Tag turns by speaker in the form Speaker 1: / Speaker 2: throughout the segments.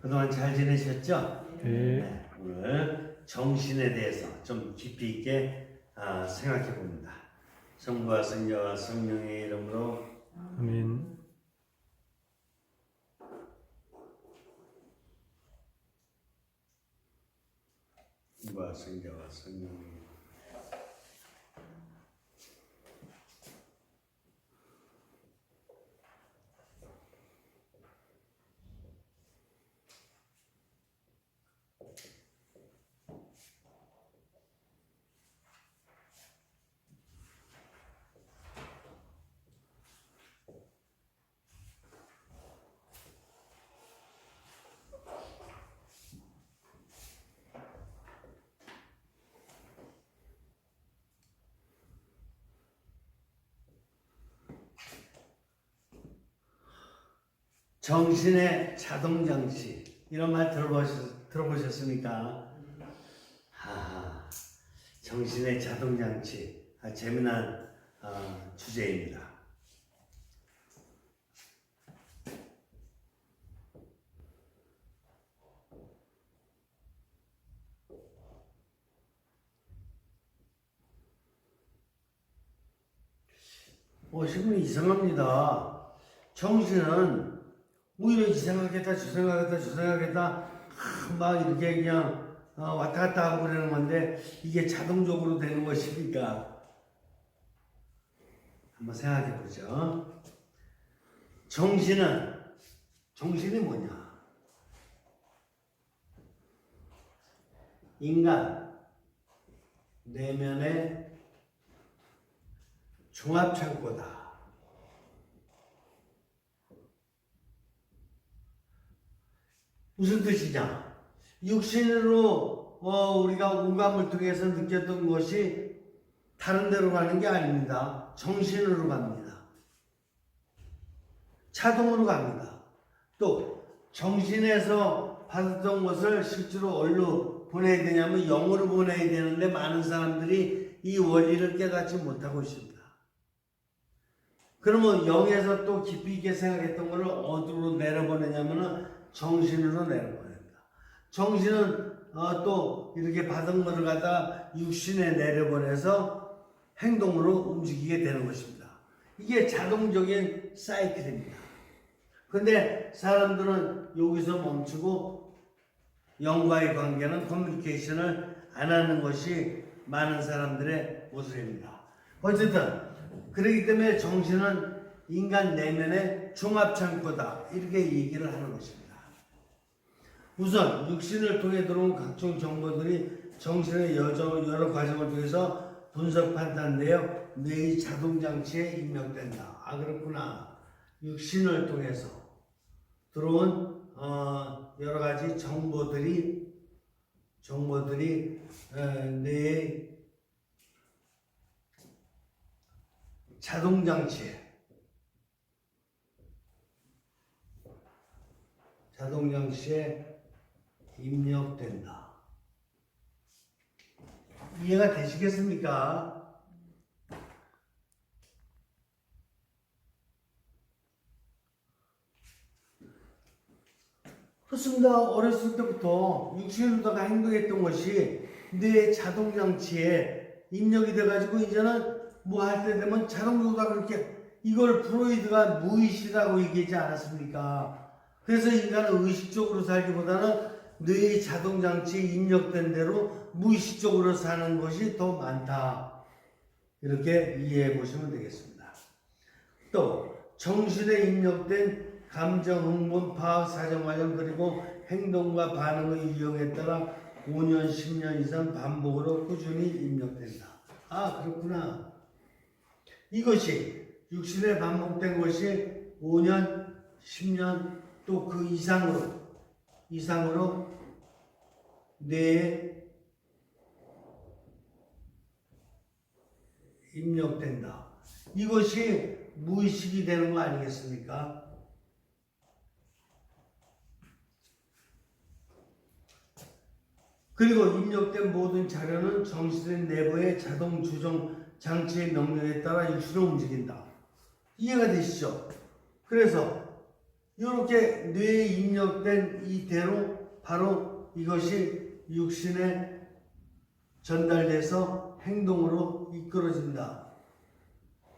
Speaker 1: 그동안 잘 지내셨죠?
Speaker 2: 네.
Speaker 1: 오늘 정신에 대해서 좀 깊이 있게 생각해 봅니다. 성부와 성자와 성령의 이름으로
Speaker 2: 아멘.
Speaker 1: 성부와 성자와 성령의 이름으로. 정신의 자동장치 이런 말 들어보셨습니까? 정신의 자동장치 재미난 주제입니다. 신문이 이상합니다. 정신은 오히려 이 생각했다 저 생각했다 저 생각했다 막 이렇게 그냥 왔다 갔다 하고 그러는 건데 이게 자동적으로 되는 것입니까? 한번 생각해 보죠. 정신이 뭐냐? 인간 내면의 종합창고다. 무슨 뜻이냐? 육신으로 우리가 오감을 통해서 느꼈던 것이 다른 데로 가는 게 아닙니다. 정신으로 갑니다. 자동으로 갑니다. 또 정신에서 받았던 것을 실제로 어디로 보내야 되냐면 영으로 보내야 되는데 많은 사람들이 이 원리를 깨닫지 못하고 있습니다. 그러면 영에서 또 깊이 있게 생각했던 것을 어디로 내려보내냐면은 정신으로 내려보냅니다. 정신은 또 이렇게 받은 것을 갖다 육신에 내려보내서 행동으로 움직이게 되는 것입니다. 이게 자동적인 사이클입니다. 근데 사람들은 여기서 멈추고 영과의 관계는 커뮤니케이션을 안 하는 것이 많은 사람들의 모습입니다. 어쨌든 그렇기 때문에 정신은 인간 내면의 종합창고다 이렇게 얘기를 하는 것입니다. 우선 육신을 통해 들어온 각종 정보들이 정신의 여러 과정을 통해서 분석 판단되어 뇌의 자동장치에 입력된다. 그렇구나. 육신을 통해서 들어온 여러 가지 정보들이 뇌의 자동장치에 입력된다. 이해가 되시겠습니까? 그렇습니다. 어렸을 때부터 육신으로다가 행동했던 것이 뇌 자동장치에 입력이 돼가지고 이제는 뭐 할 때 되면 자동적으로 그렇게 이걸 프로이드가 무의식이라고 얘기하지 않았습니까? 그래서 인간은 의식적으로 살기보다는 뇌의 자동장치에 입력된 대로 무의식적으로 사는 것이 더 많다. 이렇게 이해해 보시면 되겠습니다. 또 정신에 입력된 감정, 흥분, 파악, 사정 관련 그리고 행동과 반응의 유형에 따라 5년, 10년 이상 반복으로 꾸준히 입력된다. 그렇구나. 이것이 육신에 반복된 것이 5년, 10년 또 그 이상으로 뇌에 입력된다. 이것이 무의식이 되는 거 아니겠습니까? 그리고 입력된 모든 자료는 정신의 내부의 자동 조정 장치의 명령에 따라 육신을 움직인다. 이해가 되시죠? 그래서 이렇게 뇌에 입력된 이대로 바로 이것이 육신에 전달돼서 행동으로 이끌어진다.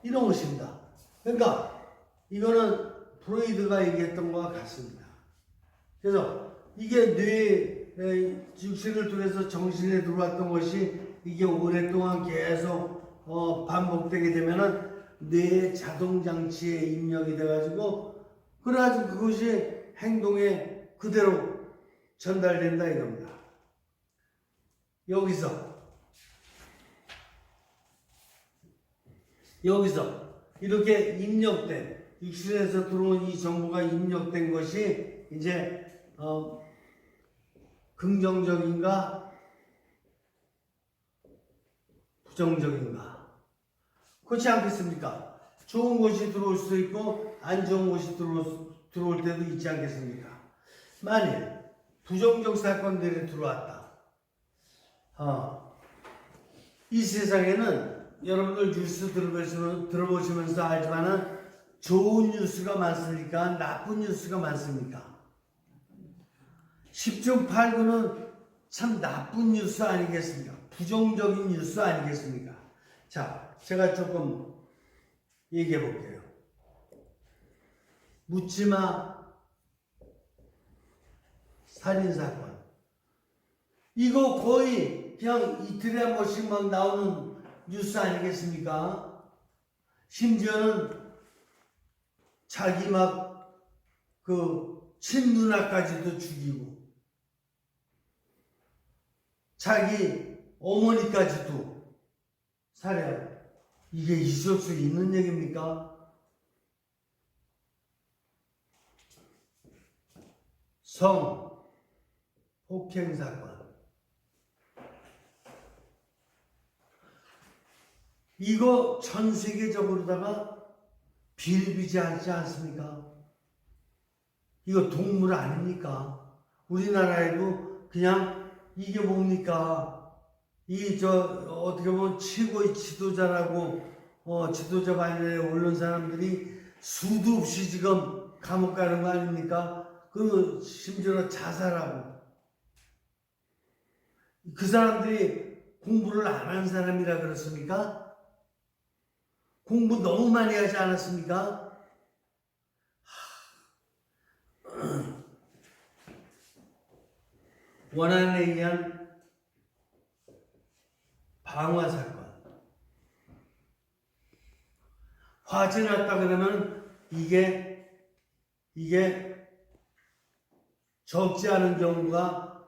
Speaker 1: 이런 것입니다. 그러니까 이거는 프로이드가 얘기했던 것과 같습니다. 그래서 이게 뇌에 육신을 통해서 정신에 들어왔던 것이 이게 오랫동안 계속 반복되게 되면은 뇌의 자동장치에 입력이 돼가지고 그래가지고 그것이 행동에 그대로 전달된다 이겁니다. 여기서 이렇게 입력된 육신에서 들어온 이 정보가 입력된 것이 이제 긍정적인가 부정적인가 그렇지 않겠습니까? 좋은 것이 들어올 수도 있고 안 좋은 것이 들어올 때도 있지 않겠습니까? 만일 부정적 사건들이 들어왔다. 이 세상에는 여러분들 뉴스 들어보시면서 알지만은 좋은 뉴스가 많습니까? 나쁜 뉴스가 많습니까? 10중 8구는 참 나쁜 뉴스 아니겠습니까? 부정적인 뉴스 아니겠습니까? 자, 제가 조금 얘기해 볼게요. 묻지마 살인사건. 이거 거의 그냥 이틀에 한 번씩 막 나오는 뉴스 아니겠습니까? 심지어는 자기 막 그 친누나까지도 죽이고 자기 어머니까지도 살해하고 이게 있을 수 있는 얘기입니까? 성 폭행 사건 이거 전 세계적으로다가 비일비재하지 않습니까? 이거 동물 아닙니까? 우리나라에도 그냥 이게 뭡니까? 어떻게 보면 최고의 지도자라고 지도자 반열에 오른 사람들이 수도 없이 지금 감옥 가는 거 아닙니까? 그 심지어 자살하고 그 사람들이 공부를 안 한 사람이라 그렇습니까? 공부 너무 많이 하지 않았습니까? 원한에 의한 방화 사건. 화재 났다 그러면 이게 적지 않은 경우가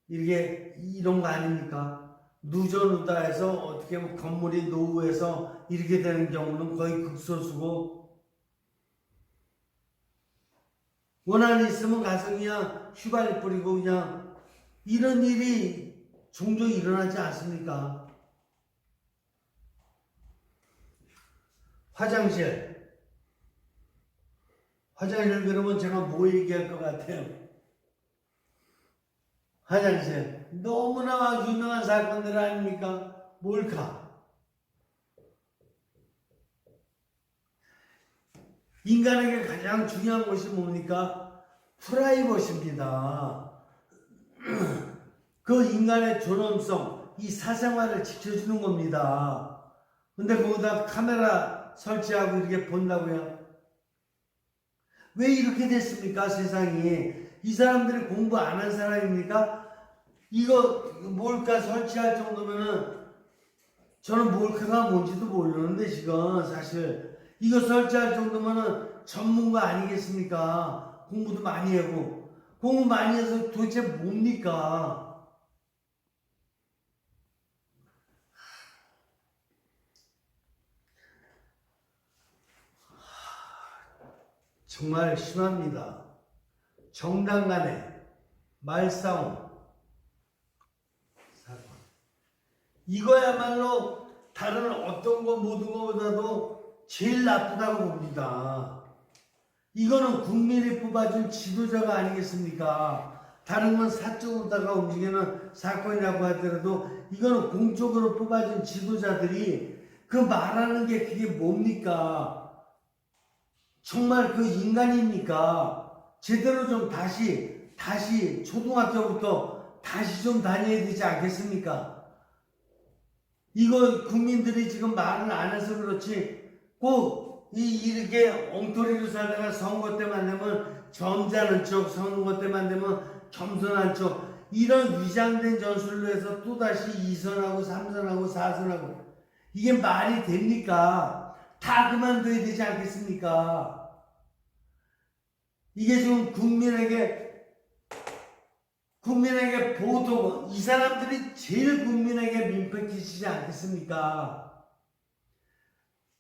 Speaker 1: 이런 거 아닙니까? 누전누다해서 어떻게 보면 건물이 노후해서 이렇게 되는 경우는 거의 극소수고 원한이 있으면 가서 그냥 휘발유 뿌리고 그냥 이런 일이 종종 일어나지 않습니까? 화장실 그러면 제가 뭐 얘기할 것 같아요? 화장실 너무나 유명한 사건들 아닙니까? 몰카 인간에게 가장 중요한 것이 뭡니까? 프라이버시입니다. 그 인간의 존엄성, 이 사생활을 지켜주는 겁니다. 근데 거기다 카메라 설치하고 이렇게 본다고요? 왜 이렇게 됐습니까? 세상이. 이 사람들이 공부 안 한 사람입니까? 이거 몰카 설치할 정도면은 저는 몰카가 뭔지도 모르는데 지금 사실 이거 설치할 정도면은 전문가 아니겠습니까? 공부도 많이 하고 공부 많이 해서 도대체 뭡니까? 정말 심합니다. 정당 간의 말싸움 사건. 이거야말로 다른 어떤 거 모든 것보다도 제일 나쁘다고 봅니다. 이거는 국민이 뽑아준 지도자가 아니겠습니까? 다른 건 사적으로다가 움직이는 사건이라고 하더라도 이거는 공적으로 뽑아준 지도자들이 그 말하는 게 그게 뭡니까? 정말 그 인간입니까? 제대로 좀 다시 초등학교부터 다시 좀 다녀야 되지 않겠습니까? 이거 국민들이 지금 말을 안 해서 그렇지 꼭 이렇게 엉터리로 살다가 선거 때만 되면 점잖은 척, 선거 때만 되면 겸손한 척, 이런 위장된 전술로 해서 또다시 2선하고 3선하고 4선하고 이게 말이 됩니까? 다 그만둬야 되지 않겠습니까? 이게 지금 국민에게 보통 이 사람들이 제일 국민에게 민폐 끼치지 않겠습니까?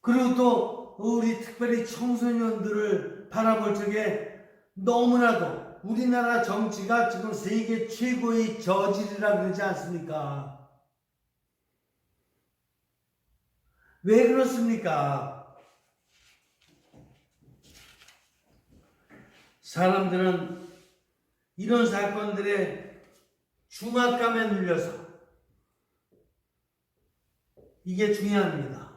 Speaker 1: 그리고 또 우리 특별히 청소년들을 바라볼 적에 너무나도 우리나라 정치가 지금 세계 최고의 저질이라 그러지 않습니까? 왜 그렇습니까? 사람들은 이런 사건들에 중압감에 눌려서 이게 중요합니다.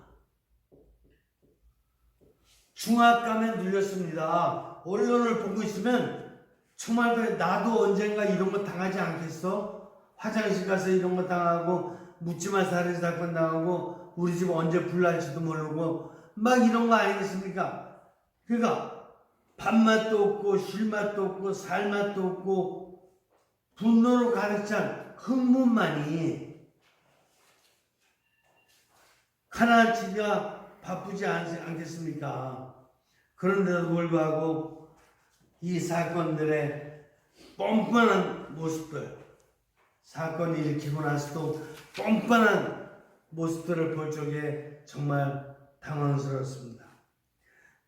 Speaker 1: 중압감에 눌렸습니다. 언론을 보고 있으면 정말 나도 언젠가 이런 거 당하지 않겠어? 화장실 가서 이런 거 당하고 묻지마 살인 사건 당하고 우리 집 언제 불날지도 모르고 막 이런 거 아니겠습니까? 그러니까 밥맛도 없고 쉴맛도 없고 살맛도 없고 분노로 가득 찬 흥분만이 가라앉히기가 바쁘지 않겠습니까? 그런데도 불구하고 이 사건들의 뻔뻔한 모습들, 사건이 일으키고 나서도 뻔뻔한 모습들을 볼 적에 정말 당황스럽습니다.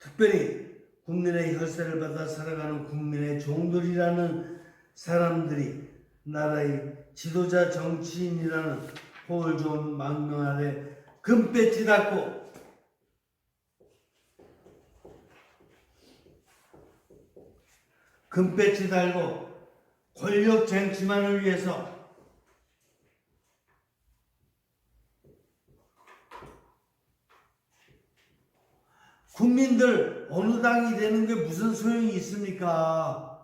Speaker 1: 특별히 국민의 혈세를 받아 살아가는 국민의 종들이라는 사람들이 나라의 지도자 정치인이라는 호을 좋은 망명 아래 금배지 달고 금배지 달고 권력 쟁취만을 위해서 국민들 어느 당이 되는 게 무슨 소용이 있습니까?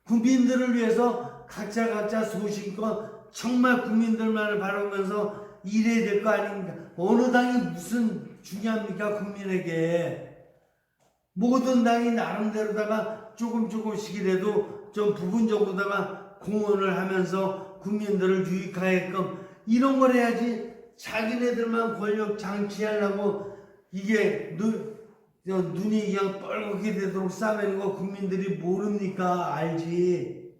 Speaker 1: 국민들을 위해서 각자 소신껏 정말 국민들만을 바라보면서 일해야 될 거 아닙니까? 어느 당이 무슨 중요합니까? 국민에게. 모든 당이 나름대로다가 조금씩이라도 좀 부분적으로다가 공헌을 하면서 국민들을 유익하게끔 이런 걸 해야지. 자기네들만 권력 장치하려고 이게 눈이 그냥 뻘겋게 되도록 싸매는 거 국민들이 모릅니까? 알지.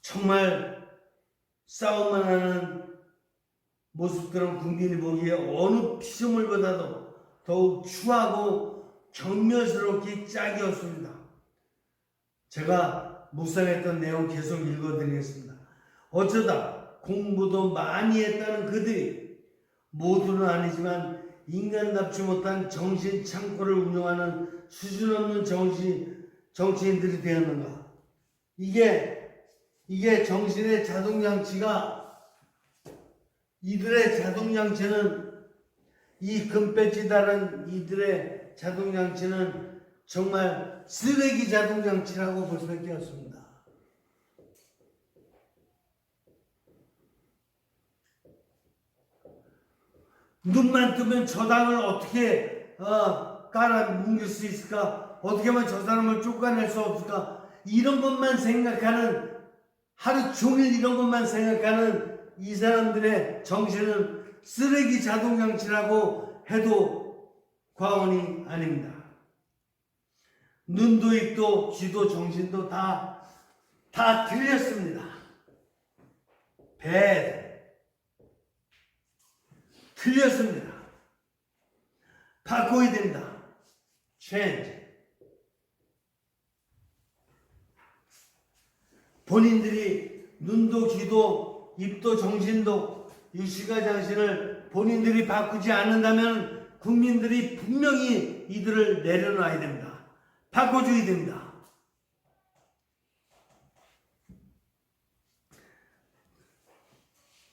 Speaker 1: 정말 싸움만 하는 모습들은 국민이 보기에 어느 피조물보다도 더욱 추하고 경멸스럽게 짝이었습니다. 제가 묵상했던 내용 계속 읽어드리겠습니다. 어쩌다 공부도 많이 했다는 그들이 모두는 아니지만 인간답지 못한 정신 창고를 운영하는 수준 없는 정치인들이 되었는가? 이게 정신의 자동장치가 이들의 자동장치는 이 금배지 다른 이들의 자동장치는 정말 쓰레기 자동장치라고 볼 수밖에 없습니다. 눈만 뜨면 저 당을 어떻게 깔아뭉갤 수 있을까? 어떻게 하면 저 사람을 쫓아낼 수 없을까? 이런 것만 생각하는, 하루 종일 이런 것만 생각하는 이 사람들의 정신은 쓰레기 자동장치라고 해도 과언이 아닙니다. 눈도 입도 귀도 정신도 다 틀렸습니다. 틀렸습니다. 바꿔야 됩니다. change. 본인들이 눈도 귀도 입도 정신도 육신과 정신을 본인들이 바꾸지 않는다면 국민들이 분명히 이들을 내려놔야 됩니다. 바꿔줘야 됩니다.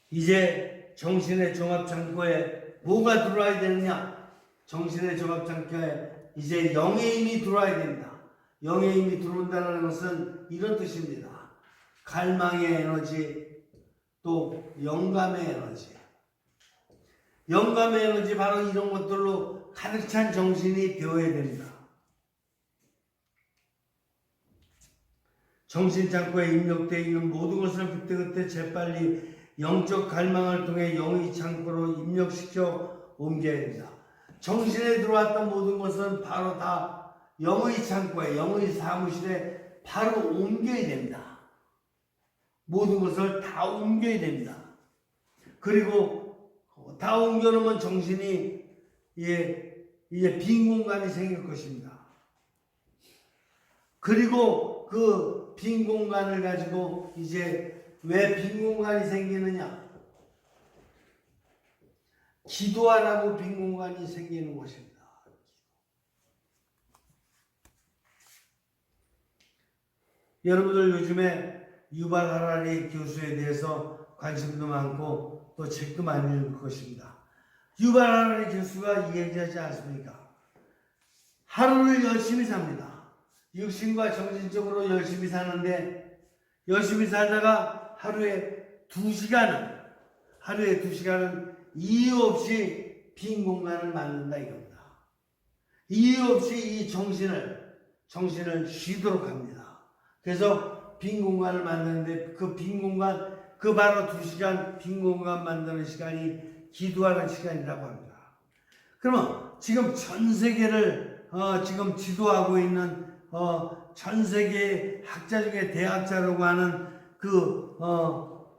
Speaker 1: 이제 정신의 종합창고에 뭐가 들어와야 되느냐? 정신의 종합창고에 이제 영의 힘이 들어와야 됩니다. 영의 힘이 들어온다는 것은 이런 뜻입니다. 갈망의 에너지, 또 영감의 에너지. 영감의 에너지, 바로 이런 것들로 가득 찬 정신이 되어야 됩니다. 정신 창고에 입력되어 있는 모든 것을 그때그때 재빨리 영적 갈망을 통해 영의 창고로 입력시켜 옮겨야 됩니다. 정신에 들어왔던 모든 것은 바로 다 영의 창고에, 영의 사무실에 바로 옮겨야 됩니다. 모든 것을 다 옮겨야 됩니다. 그리고 다 옮겨놓으면 정신이 이제 빈 공간이 생길 것입니다. 그리고 그 빈 공간을 가지고 이제 왜 빈 공간이 생기느냐? 기도하라고 빈 공간이 생기는 것입니다. 여러분들 요즘에 유발 하라리 교수에 대해서 관심도 많고 또 책도 많이 읽을 것입니다. 유발 하라리 교수가 얘기하지 않습니까? 하루를 열심히 삽니다. 육신과 정신적으로 열심히 사는데, 열심히 살다가 하루에 2시간은 이유 없이 빈 공간을 만든다 이겁니다. 이유 없이 이 정신을 쉬도록 합니다. 그래서 빈 공간을 만드는데, 그 빈 공간, 그 바로 2시간 빈 공간 만드는 시간이 기도하는 시간이라고 합니다. 그러면 지금 전 세계를 지금 지도하고 있는 전 세계 학자 중에 대학자라고 하는 그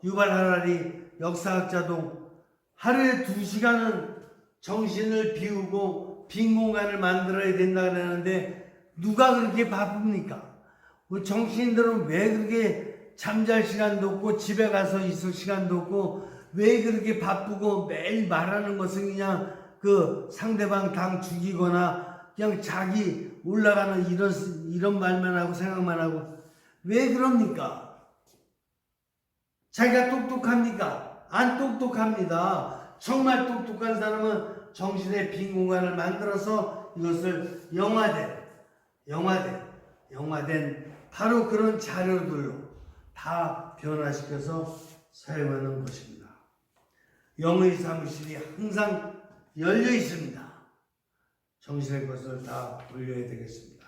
Speaker 1: 유발 하라리 역사학자도 하루에 2시간은 정신을 비우고 빈 공간을 만들어야 된다 그러는데, 누가 그렇게 바쁩니까? 정치인들은 왜 그렇게 잠잘 시간도 없고 집에 가서 있을 시간도 없고 왜 그렇게 바쁘고 매일 말하는 것은 그냥 그 상대방 당 죽이거나 그냥 자기 올라가는 이런 말만 하고 생각만 하고 왜 그럽니까? 자기가 똑똑합니까? 안 똑똑합니다. 정말 똑똑한 사람은 정신의 빈 공간을 만들어서 이것을 영화된 바로 그런 자료들로 다 변화시켜서 사용하는 것입니다. 영의 사무실이 항상 열려 있습니다. 정신의 것을 다 돌려야 되겠습니다.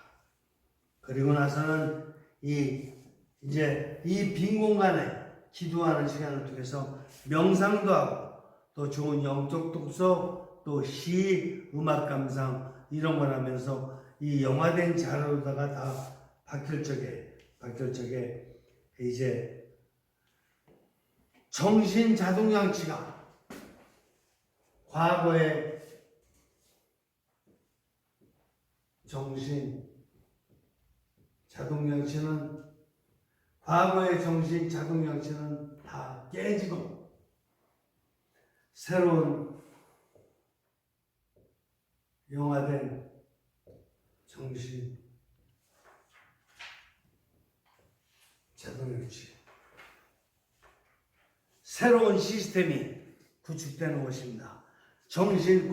Speaker 1: 그리고 나서는 이제 이 빈 공간에 기도하는 시간을 통해서 명상도 하고 또 좋은 영적 독서, 또 시, 음악 감상 이런 걸 하면서 이 영화된 자료로다가 다 바뀔 적에 이제 정신 자동장치가 과거의 정신 자동장치는 다 깨지고 새로운 영화된 정신 자동장치, 새로운 시스템이 구축되는 것입니다.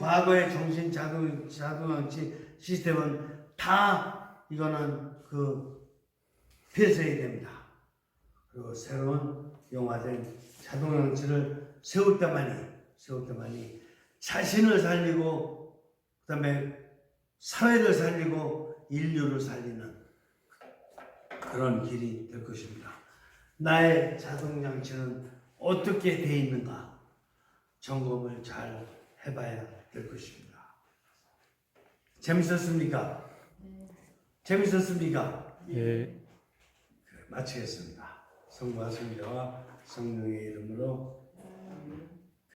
Speaker 1: 과거의 정신 자동장치 시스템은 다 이거는 폐쇄해야 됩니다. 그리고 새로운 영화된 자동장치를 세울 때만이 자신을 살리고 그다음에 사회를 살리고 인류를 살리는 그런 길이 될 것입니다. 나의 자동장치는 어떻게 되어 있는가 점검을 잘 해봐야 될 것입니다. 재밌었습니까? 재밌었습니까?
Speaker 2: 예.
Speaker 1: 마치겠습니다. 성부와 성자와 성령의 이름으로